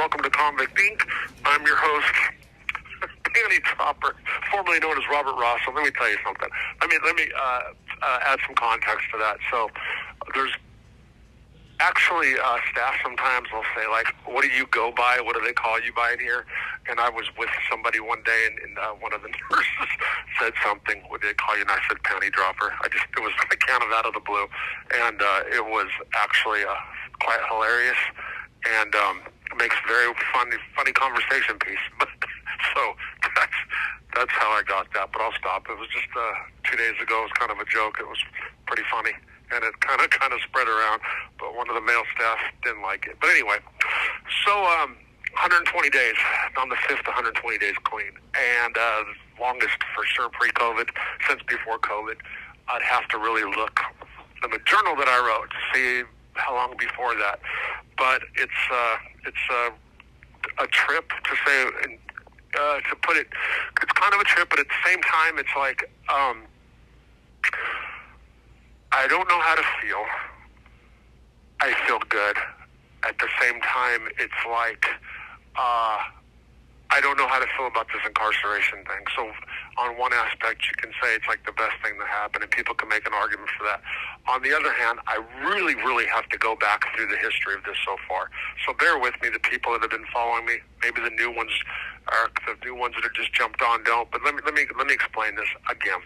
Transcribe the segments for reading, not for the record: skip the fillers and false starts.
welcome to Convict Inc. I'm your host, Panty Dropper, formerly known as Robert Ross. So let me tell you something. Let me add some context to that. So there's actually staff sometimes will say, like, what do you go by? What do they call you by in here? And I was with somebody one day, and one of the nurses said something. What did they call you? And I said, Panty Dropper. It was like kind of out of the blue. And it was actually quite hilarious and makes a very funny conversation piece. But so that's how I got that. But I'll stop. It was just 2 days ago. It was kind of a joke. It was pretty funny. And it kind of spread around, but one of the male staff didn't like it. But anyway, so 120 days. On the 5th, 120 days clean. And longest for sure pre-COVID, since before COVID. I'd have to really look in the journal that I wrote to see how long before that. But it's a trip to say, to put it, it's kind of a trip, but at the same time, it's like, I don't know how to feel. I feel good. At the same time, it's like, I don't know how to feel about this incarceration thing. So on one aspect, you can say it's like the best thing that happened, and people can make an argument for that. On the other hand, I really, really have to go back through the history of this so far. So bear with me, the people that have been following me. Maybe the new ones that have just jumped on don't. But let me explain this again.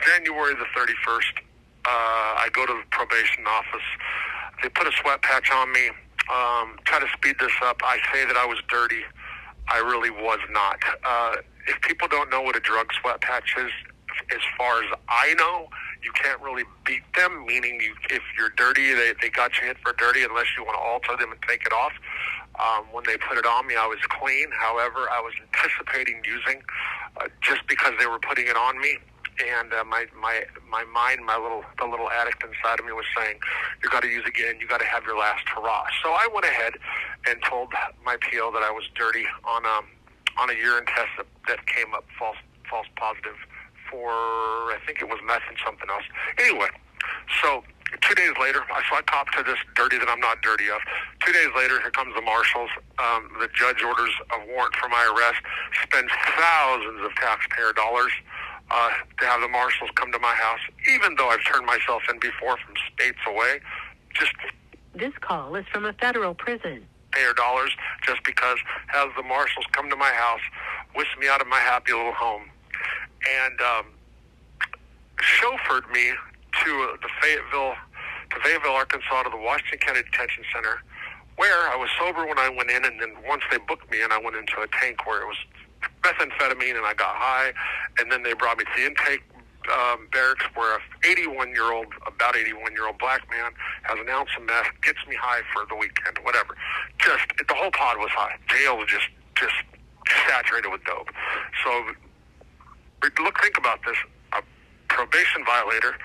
January the 31st. I go to the probation office. They put a sweat patch on me, try to speed this up. I say that I was dirty. I really was not. If people don't know what a drug sweat patch is, as far as I know, you can't really beat them, meaning if you're dirty, they got you hit for dirty unless you want to alter them and take it off. When they put it on me, I was clean. However, I was anticipating using just because they were putting it on me. And my mind, the little addict inside of me was saying, you got to use again. You got to have your last hurrah. So I went ahead and told my PO that I was dirty on a urine test that came up false positive for, I think it was meth and something else. Anyway, so 2 days later, I copped to this dirty that I'm not dirty of. 2 days later, here comes the marshals. The judge orders a warrant for my arrest, spends thousands of taxpayer dollars to have the marshals come to my house, even though I've turned myself in before from states away. This call is from a federal prison. Payer dollars just because has the marshals come to my house, whisk me out of my happy little home, and chauffeured me to Fayetteville, Arkansas, to the Washington County Detention Center, where I was sober when I went in, and then once they booked me in, I went into a tank where it was methamphetamine, and I got high, and then they brought me to the intake barracks where about 81-year-old black man has an ounce of meth, gets me high for the weekend, whatever. The whole pod was high. Jail was just saturated with dope. So think about this. A probation violator,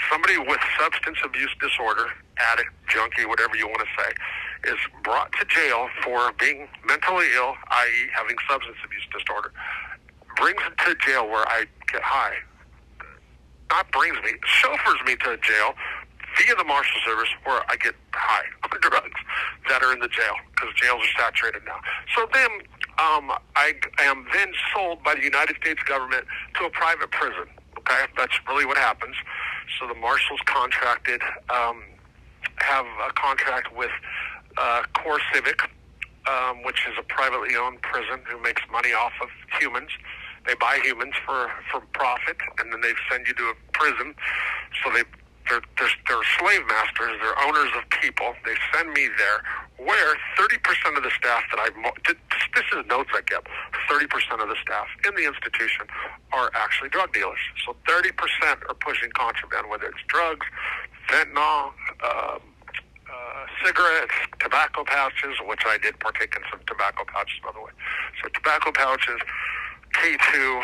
somebody with substance abuse disorder, addict, junkie, whatever you want to say, is brought to jail for being mentally ill, i.e. having substance abuse disorder. Brings him to jail where I get high. Chauffeurs me to jail via the Marshal Service where I get high on drugs that are in the jail, because jails are saturated now. So then I am then sold by the United States government to a private prison. Okay, that's really what happens. So the Marshals contracted, have a contract with Core Civic, which is a privately owned prison who makes money off of humans. They buy humans for profit, and then they send you to a prison. So they're slave masters. They're owners of people. They send me there, where 30% of the staff this is notes I kept, 30% of the staff in the institution are actually drug dealers. So 30% are pushing contraband, whether it's drugs, fentanyl, cigarettes, tobacco pouches, which I did partake in some tobacco pouches, by the way. So tobacco pouches, K2,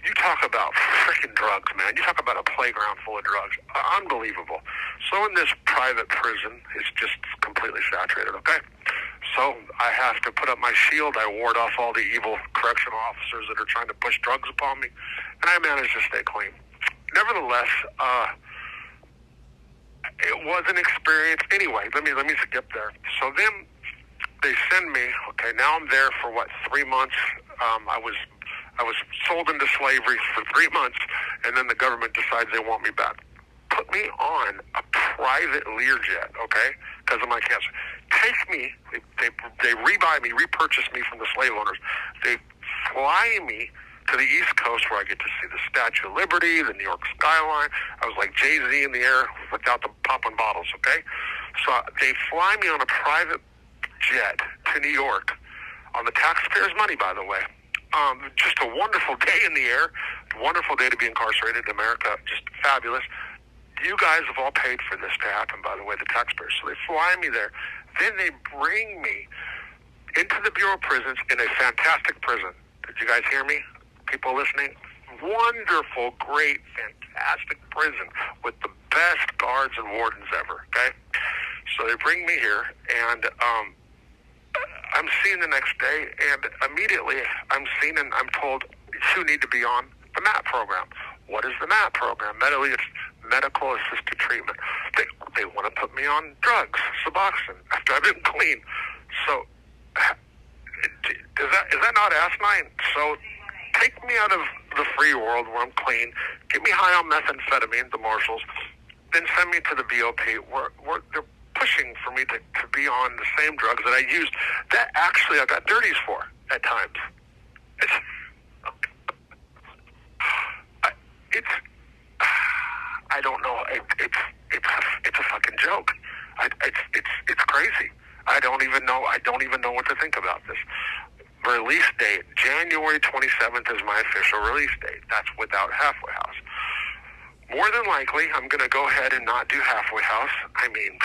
you talk about freaking drugs, man. You talk about a playground full of drugs. Unbelievable. So in this private prison, it's just completely saturated, okay? So I have to put up my shield. I ward off all the evil correctional officers that are trying to push drugs upon me, and I managed to stay clean. Nevertheless, it was an experience. Anyway, let me skip there. So then they send me. Okay, now I'm there for what, 3 months? I was sold into slavery for 3 months, and then the government decides they want me back. Put me on a private Learjet, okay, because of my cancer. Take me, they rebuy me, repurchase me from the slave owners. They fly me to the East Coast where I get to see the Statue of Liberty, the New York skyline. I was like Jay-Z in the air without the popping bottles, okay? So they fly me on a private jet to New York on the taxpayers' money, by the way. Just a wonderful day in the air, wonderful day to be incarcerated in America, just fabulous. You guys have all paid for this to happen, by the way, the taxpayers. So they fly me there. Then they bring me into the Bureau of Prisons in a fantastic prison. Did you guys hear me? People listening? Wonderful, great, fantastic prison with the best guards and wardens ever, okay? So they bring me here, and I'm seen the next day, and immediately I'm seen and I'm told, you need to be on the MAP program. What is the MAP program? It's medical assisted treatment. They want to put me on drugs, Suboxone, after I've been clean. So is that not asinine? So take me out of the free world where I'm clean, get me high on methamphetamine, the marshals, then send me to the BOP where they're pushing for me to be on the same drugs that I used, that actually I got dirties for at times. I don't know. It's a fucking joke. It's crazy. I don't even know what to think about this. Release date, January 27th is my official release date. That's without halfway house. More than likely, I'm going to go ahead and not do halfway house. I mean,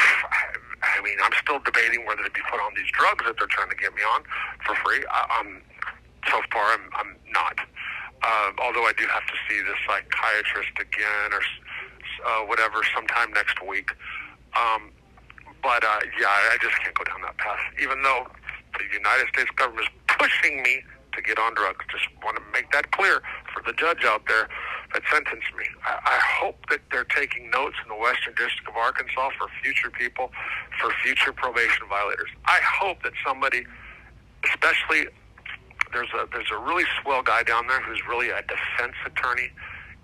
I'm still debating whether to be put on these drugs that they're trying to get me on for free. So far, I'm not. Although I do have to see the psychiatrist again or whatever sometime next week. Yeah, I just can't go down that path. Even though the United States government is pushing me to get on drugs. Just want to make that clear for the judge out there that sentenced me. I hope that they're taking notes in the Western District of Arkansas for future people, for future probation violators. I hope that somebody, especially there's a really swell guy down there who's really a defense attorney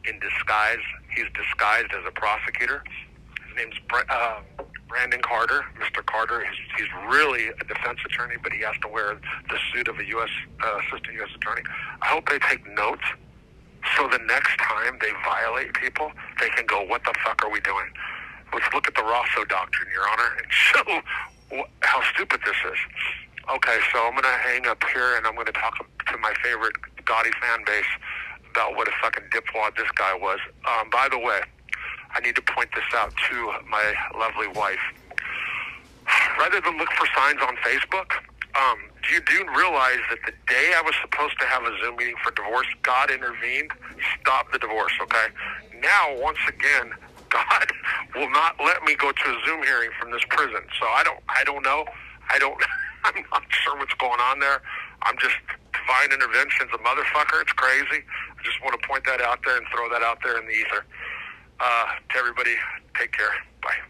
in disguise. He's disguised as a prosecutor. His name's Brandon Carter, Mr. Carter. He's really a defense attorney, but he has to wear the suit of a assistant U.S. attorney. I hope they take notes so the next time they violate people, they can go, what the fuck are we doing? Let's look at the Rosso Doctrine, Your Honor, and show how stupid this is. Okay, so I'm going to hang up here, and I'm going to talk to my favorite gaudy fan base about what a fucking dipwad this guy was. By the way, I need to point this out to my lovely wife. Rather than look for signs on Facebook, you do realize that the day I was supposed to have a Zoom meeting for divorce, God intervened, stopped the divorce, okay? Now, once again, God will not let me go to a Zoom hearing from this prison. So I don't know. I'm not sure what's going on there. I'm just, divine intervention's a motherfucker. It's crazy. I just want to point that out there and throw that out there in the ether. To everybody, take care. Bye.